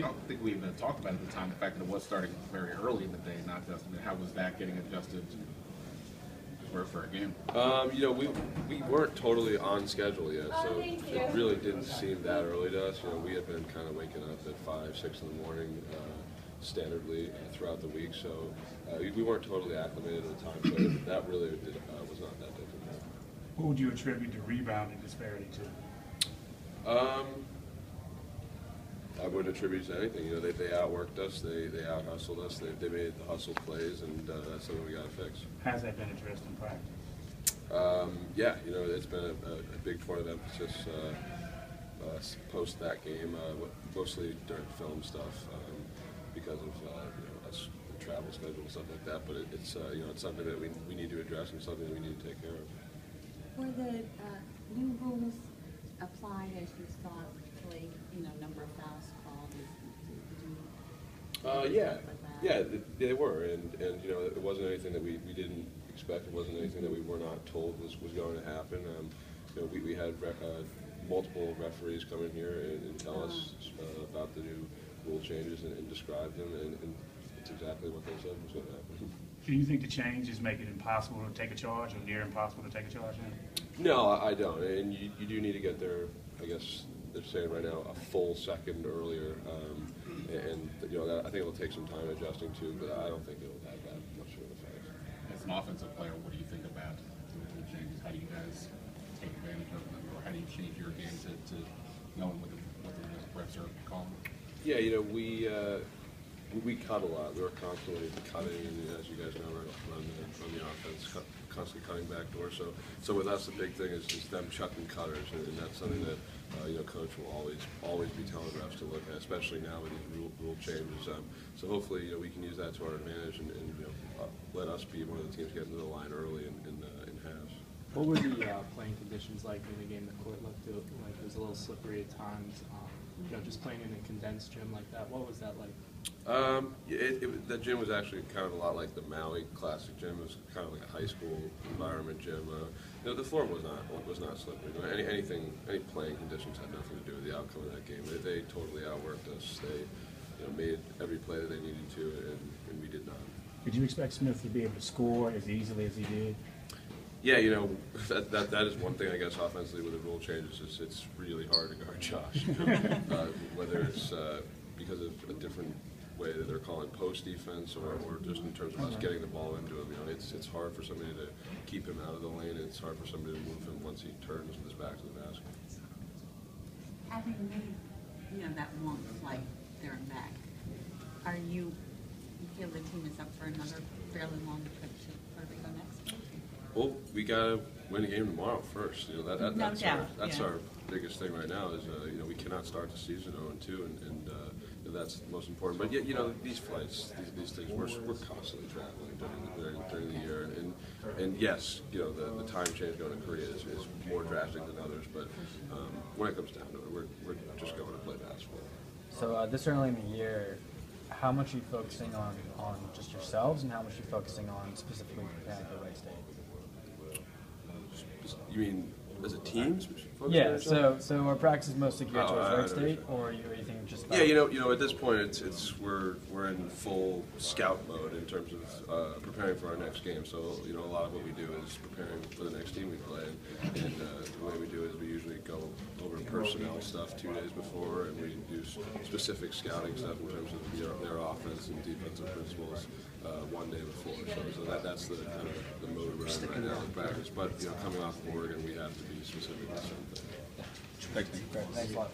don't think we even talked about at the time the fact that it was starting very early in the day, not just. I mean, how was that getting adjusted for a game? You know, we weren't totally on schedule yet, so it really didn't seem that early to us. You know, we had been kind of waking up at 5, 6 in the morning standardly throughout the week, so we weren't totally acclimated at the time. So that really was not that different. What would you attribute the rebounding disparity to? I wouldn't attribute it to anything. You know, they outworked us, they out hustled us, they made the hustle plays, and that's something we got to fix. Has that been addressed in practice? Yeah, you know, it's been a big point of emphasis post that game, mostly during film stuff, because of you know, us travel schedule and stuff like that. But it's you know, it's something that we need to address and something that we need to take care of. Were the new rules applied as you saw play, you know, number of fouls called? Yeah, they were, and you know, it wasn't anything that we didn't expect. It wasn't anything that we were not told was going to happen. You know, we had multiple referees come in here and tell us about the new rule changes and describe them, and it's exactly what they said was going to happen. Do you think the changes make it impossible to take a charge, or near impossible to take a charge in? No, I don't, and you do need to get there. I guess they're saying right now a full second earlier, and you know, I think it'll take some time adjusting to, but I don't think it'll have that much of an effect. As an offensive player, what do you think about the changes? How do you guys take advantage of them, or how do you change your game to knowing what the refs are calling? Yeah, you know, we cut a lot. We were constantly cutting, and as you guys know, run the offense, constantly cutting back doors. So with us, the big thing is them chucking cutters, and that's something that you know, coach will always be telling refs to look at, especially now with these rule changes. So hopefully, you know, we can use that to our advantage, and you know, let us be one of the teams getting to the line early in halves. What were the playing conditions like in the game? The court looked like it was a little slippery at times. You know, just playing in a condensed gym like that. What was that like? That gym was actually kind of a lot like the Maui Classic gym. It was kind of like a high school environment gym. You know, the floor was not slippery. Any playing conditions had nothing to do with the outcome of that game. They totally outworked us. They, you know, made every play that they needed to, and we did not. Did you expect Smith to be able to score as easily as he did? Yeah, you know, that is one thing, I guess, offensively with the rule changes, is it's really hard to guard Josh. Whether it's because of a different way that they're calling post defense, or just in terms of us getting the ball into him. You know, it's hard for somebody to keep him out of the lane, and it's hard for somebody to move him once he turns with his back to the basket. Having made, you know, that long flight there and back, you feel the team is up for another fairly long trip to Puerto Rico next week? Well, we gotta win the game tomorrow first. You know, that's our biggest thing right now. Is you know, we cannot start the season 0-2, and that's the most important. But yet, you know, these flights, these things, we're constantly traveling during the year, and yes, you know, the time change going to Korea is more drastic than others. But when it comes down to it, we're just going to play basketball. So this early in the year, how much are you focusing on just yourselves, and how much are you focusing on specifically preparing for Wright State? You mean as a team? Yeah. So our practice is mostly geared towards Wright State, or are you thinking just about? Yeah, you know, at this point, we're in full scout mode in terms of preparing for our next game. So you know, a lot of what we do is preparing for the next team we play, and the way we do it is we usually go over personnel stuff 2 days before, and we do specific scouting stuff in terms of their offense and defensive principles 1 day before. So that's the kind of the mode we're in right now in practice. But you know, coming off of Oregon, we have to be specific with something. Thanks. Thanks a lot.